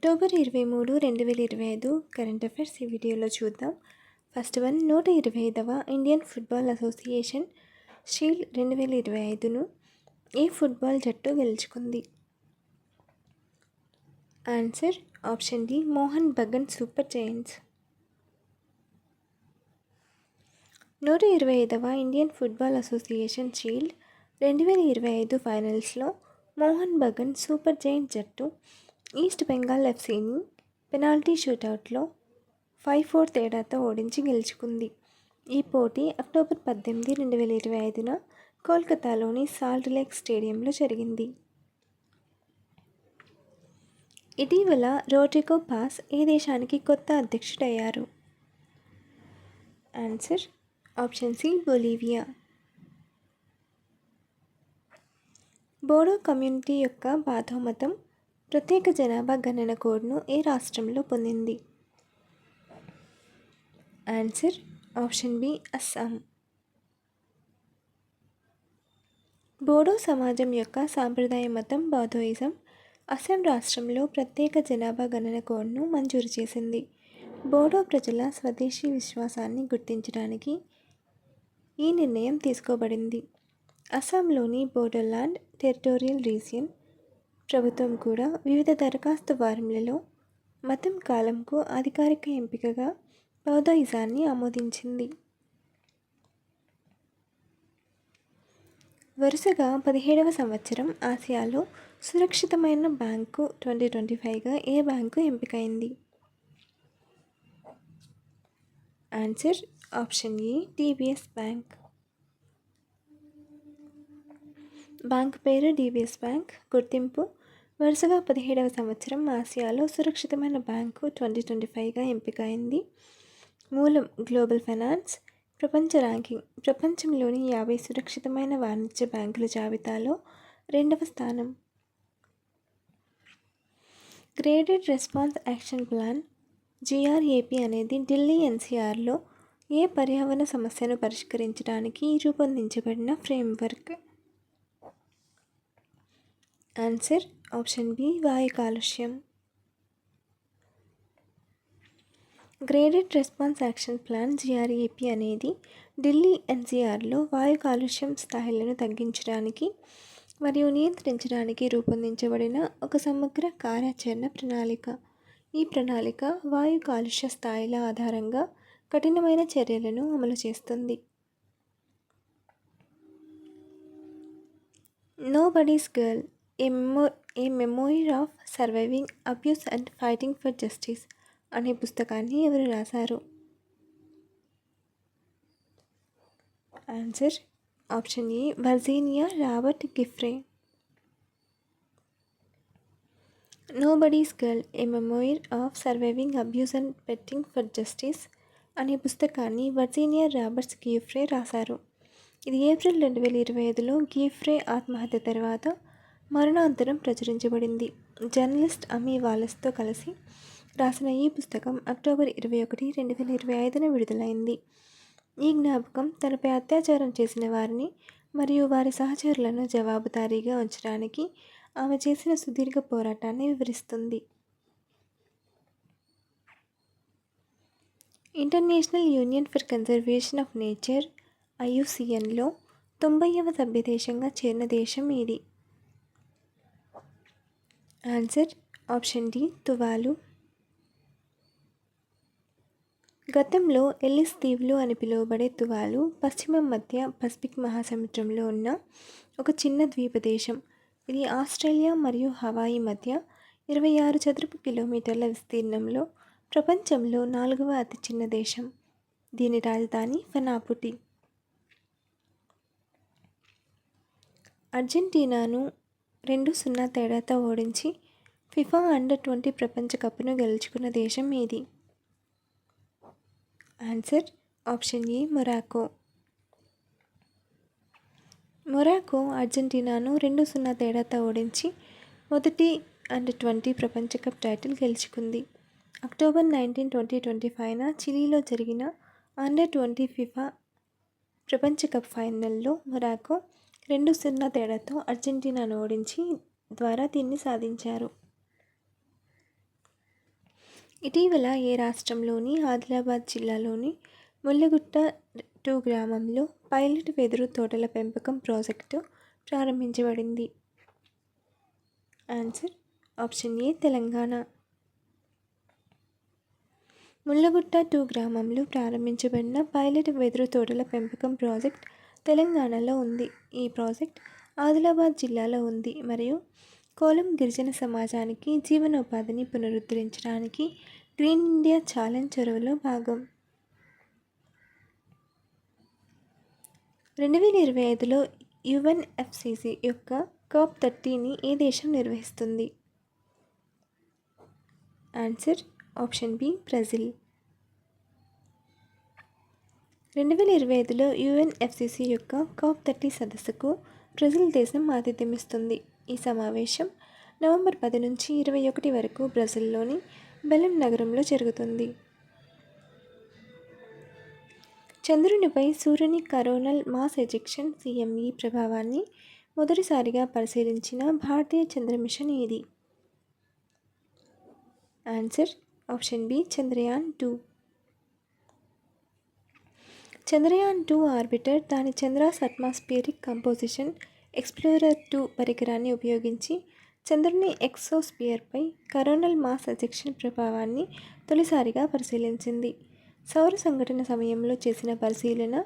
October 23, 2025 current affairs ఈ వీడియోలో చూద్దాం. ఫస్ట్ వన్, 125వ ఇండియన్ ఫుట్బాల్ అసోసియేషన్ షీల్డ్ 2025ను ఏ ఫుట్బాల్ జట్టు గెలుచుకుంది? Answer option D, Mohan Bagan super giants. 125వ ఇండియన్ ఫుట్బాల్ అసోసియేషన్ షీల్డ్ 2025 ఫైనల్స్లో మోహన్ బగాన్ సూపర్ జైంట్ జట్టు ఈస్ట్ బెంగాల్ ఎఫ్సీని పెనాల్టీ షూటౌట్లో 5-4 తేడాతో ఓడించి గెలుచుకుంది. ఈ పోటీ అక్టోబర్ 18, 2025న కోల్కతాలోని సాల్ట్ లేక్ స్టేడియంలో జరిగింది. ఇటీవల రోడ్రిగో పాస్ ఏ దేశానికి కొత్త అధ్యక్షుడయ్యారు? Answer option C, Bolivia. Bodo community యొక్క బాథో మతం ప్రత్యేక జనాభా గణన కోడ్ను ఏ రాష్ట్రంలో పొందింది? Answer option B, Assam. Bodo సమాజం యొక్క సాంప్రదాయ మతం బౌద్ధయిజం అస్సాం రాష్ట్రంలో ప్రత్యేక జనాభా గణన కోడ్ను మంజూరు చేసింది. బోడో ప్రజల స్వదేశీ విశ్వాసాన్ని గుర్తించడానికి ఈ నిర్ణయం తీసుకోబడింది. అస్సాంలోని బోడోల్యాండ్ టెరిటోరియల్ రీజియన్ ప్రభుత్వం కూడా వివిధ దరఖాస్తు ఫారంలలో మతం కాలంకు అధికారిక ఎంపికగా బౌద్ధయిజాన్ని ఆమోదించింది. వరుసగా 17వ సంవత్సరం ఆసియాలో సురక్షితమైన బ్యాంకు 2025గా ఏ బ్యాంకు ఎంపికైంది? Answer option A, DBS bank. Bank పేరు డిబిఎస్ బ్యాంక్. గుర్తింపు వరుసగా 17వ సంవత్సరం ఆసియాలో సురక్షితమైన బ్యాంకు 2025గా ఎంపికైంది. మూలం గ్లోబల్ ఫైనాన్స్. ప్రపంచ ర్యాంకింగ్ ప్రపంచంలోని 50 సురక్షితమైన వాణిజ్య బ్యాంకుల జాబితాలో 2వ స్థానం. Graded response action plan GRAP అనేది ఢిల్లీ NCRలో ఏ పర్యావరణ సమస్యను పరిష్కరించడానికి రూపొందించబడిన ఫ్రేమ్వర్క్? ఆన్సర్ ఆప్షన్ బి, వాయు కాలుష్యం. Graded response action plan GRAP అనేది ఢిల్లీ NCRలో వాయు కాలుష్యం స్థాయిలను తగ్గించడానికి మరియు నియంత్రించడానికి రూపొందించబడిన ఒక సమగ్ర కార్యాచరణ ప్రణాళిక. ఈ ప్రణాళిక వాయు కాలుష్య స్థాయిల ఆధారంగా కఠినమైన చర్యలను అమలు చేస్తుంది. Nobody's girl, a memoir of surviving abuse and fighting for justice అనే పుస్తకాన్ని ఎవరు రాశారు? Answer option A, Virginia Robert Giuffre. Nobody's girl, a memoir of surviving abuse and fighting for justice అనే పుస్తకాన్ని వర్జీనియా రాబర్ట్స్ గిఫ్రే రాశారు. ఇది ఏప్రిల్ 2025లో గిఫ్రే ఆత్మహత్య తర్వాత మరణాంతరం ప్రచురించబడింది. జర్నలిస్ట్ అమీ వాలస్తో కలిసి రాసిన ఈ పుస్తకం అక్టోబర్ 21, 2025న విడుదలైంది. ఈ జ్ఞాపకం తనపై అత్యాచారం చేసిన వారిని మరియు వారి సహచరులను జవాబుదారీగా ఉంచడానికి ఆమె చేసిన సుదీర్ఘ పోరాటాన్ని వివరిస్తుంది. International Union for Conservation of Nature IUCNలో 90వ సభ్యదేశంగా చేరిన దేశం ఏది? Answer option D, Tuvalu. గతంలో ఎల్లిస్ దీవులు అని పిలువబడే తువాలు పశ్చిమ మధ్య పసిఫిక్ మహాసముద్రంలో ఉన్న ఒక చిన్న ద్వీపదేశం. ఇది ఆస్ట్రేలియా మరియు హవాయి మధ్య 26 చదరపు కిలోమీటర్ల విస్తీర్ణంలో ప్రపంచంలో 4వ అతి చిన్న దేశం. దీని రాజధాని ఫనాపుటి. అర్జెంటీనాను 2-0 తేడాతో ఓడించి ఫిఫా అండర్-20 ప్రపంచ కప్ను గెలుచుకున్న దేశం ఏది? Answer option A, Morocco. Morocco అర్జెంటీనాను 2-0 తేడాతో ఓడించి మొదటి అండర్-20 ప్రపంచ కప్ టైటిల్ గెలుచుకుంది. అక్టోబర్ 19, 2025న చిలీలో జరిగిన అండర్-20 ఫిఫా ప్రపంచ కప్ ఫైనల్లో మొరాకో 2-0 తేడాతో అర్జెంటీనాను ఓడించి ద్వారా దీన్ని సాధించారు. ఇటీవల ఏ రాష్ట్రంలోని ఆదిలాబాద్ జిల్లాలోని ముల్లగుట్ట 2 గ్రామంలో పైలట్ వెదురు తోటల పెంపకం ప్రాజెక్టు ప్రారంభించబడింది? Answer option A Telangana. Mullagutta 2 గ్రామంలో ప్రారంభించబడిన పైలట్ వెదురు తోటల పెంపకం ప్రాజెక్ట్ తెలంగాణలో ఉంది. ఈ ప్రాజెక్ట్ ఆదిలాబాద్ జిల్లాలో ఉంది మరియు కోలం గిరిజన సమాజానికి జీవనోపాధిని పునరుద్ధరించడానికి గ్రీన్ ఇండియా ఛాలెంజ్ చొరవలో భాగం. 2025లో UNFCCC యొక్క COP30ని ఏ దేశం నిర్వహిస్తుంది? Answer option B Brazil. 2025లో UNFCCC యొక్క COP30 సదస్సుకు బ్రెజిల్ దేశం ఆతిథ్యమిస్తుంది. ఈ సమావేశం నవంబర్ 10 నుంచి 21 వరకు బ్రెజిల్లోని బెలెం నగరంలో జరుగుతుంది. చంద్రునిపై సూర్యుని కరోనల్ మాస్ ఎజెక్షన్ CME ప్రభావాన్ని మొదటిసారిగా పరిశీలించిన భారతీయ చంద్ర మిషన్ ఏది? Answer option B Chandrayaan two. Chandrayaan two orbiter దాని చంద్రాస్ అట్మాస్ఫియరిక్ కంపోజిషన్ ఎక్స్ప్లోరర్-2 పరికరాన్ని ఉపయోగించి చంద్రుని ఎక్సోస్పియర్పై కరోనల్ మాస్ ఎజెక్షన్ ప్రభావాన్ని తొలిసారిగా పరిశీలించింది. సౌర సంఘటన సమయంలో చేసిన పరిశీలన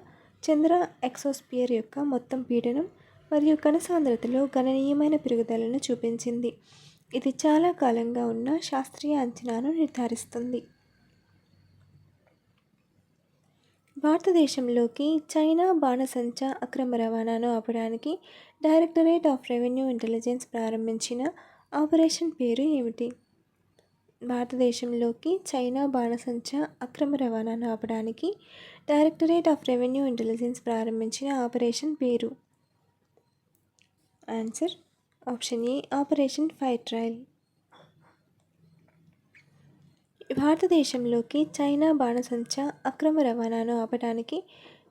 చంద్ర ఎక్సోస్పియర్ యొక్క మొత్తం పీడనం మరియు కణ సాంద్రతలో గణనీయమైన పెరుగుదలను చూపించింది. ఇది చాలా కాలంగా ఉన్న శాస్త్రీయ అంచనాను నిర్ధారిస్తుంది. భారతదేశంలోకి చైనా బాణసంచా అక్రమ రవాణాను ఆపడానికి డైరెక్టరేట్ ఆఫ్ రెవెన్యూ ఇంటెలిజెన్స్ ప్రారంభించిన ఆపరేషన్ పేరు ఏమిటి? భారతదేశంలోకి చైనా బాణసంచా అక్రమ రవాణాను ఆపడానికి డైరెక్టరేట్ ఆఫ్ రెవెన్యూ ఇంటెలిజెన్స్ ప్రారంభించిన ఆపరేషన్ పేరు? Answer option A Operation Fire Trail. భారతదేశంలోకి చైనా బాణసంచా అక్రమ రవాణాను ఆపడానికి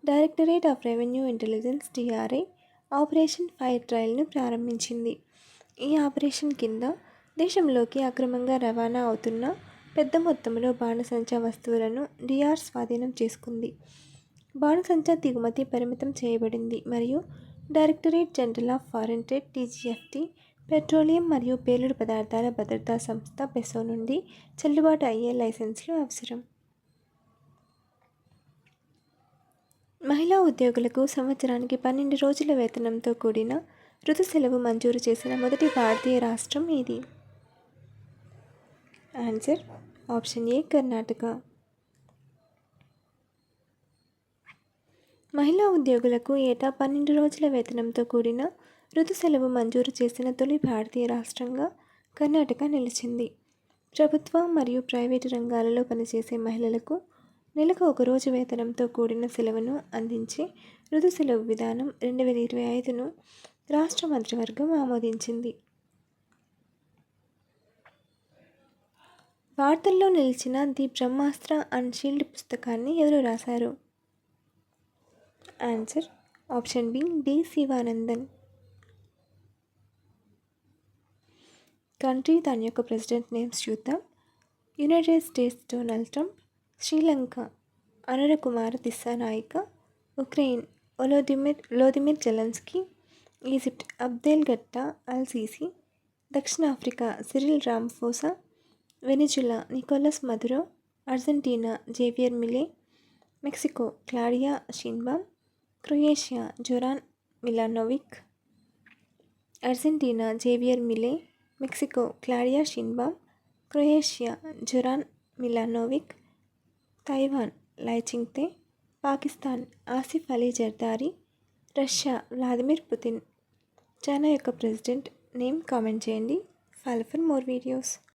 Directorate of Revenue Intelligence DRI Operation Fire ట్రయల్ను ప్రారంభించింది. ఈ ఆపరేషన్ కింద దేశంలోకి అక్రమంగా రవాణా అవుతున్న పెద్ద మొత్తంలో బాణసంచా వస్తువులను DR స్వాధీనం చేసుకుంది. బాణసంచా దిగుమతి పరిమితం చేయబడింది మరియు directorate general of foreign trade DGFT petroleum మరియు పేలుడు పదార్థాల భద్రతా సంస్థ PESO నుండి చెల్లుబాటు అయ్యే లైసెన్సులు అవసరం. మహిళా ఉద్యోగులకు సంవత్సరానికి 12 రోజుల వేతనంతో కూడిన ఋతు సెలవు మంజూరు చేసిన మొదటి భారతీయ రాష్ట్రం ఏది? ఆన్సర్ ఆప్షన్ ఏ కర్ణాటక. మహిళా ఉద్యోగులకు ఏటా 12 రోజుల వేతనంతో కూడిన ఋతు సెలవు మంజూరు చేసిన తొలి భారతీయ రాష్ట్రంగా కర్ణాటక నిలిచింది. ప్రభుత్వ మరియు ప్రైవేటు రంగాలలో పనిచేసే మహిళలకు నెలకు 1 రోజు వేతనంతో కూడిన సెలవును అందించే ఋతు సెలవు విధానం 2025ను రాష్ట్ర మంత్రివర్గం ఆమోదించింది. వార్తల్లో నిలిచిన ది బ్రహ్మాస్త్ర అన్షీల్డ్ పుస్తకాన్ని ఎవరు రాశారు? Answer option B D Shivanandan. Country దాని యొక్క ప్రెసిడెంట్ నేమ్స్ చూద్దాం. United States Donald Trump, Sri Lanka Anura Kumara Dissanayake, Ukraine Volodymyr Zelenskyy, Egypt Abdel Fattah al Sisi, దక్షిణాఫ్రికా Cyril Ramaphosa, Venezuela Nicolas Maduro, Argentina Javier Milei, Mexico Claudia Sheinbaum, Croatia Zoran Milanovic. Argentina Javier Milei, Mexico Claudia Sheinbaum, Croatia Zoran Milanovic. Taiwan Lai Chingte, Pakistan Asif Ali Zardari, Russia Vladimir Putin. China యొక్క president name comment చేయండి. Follow for more videos.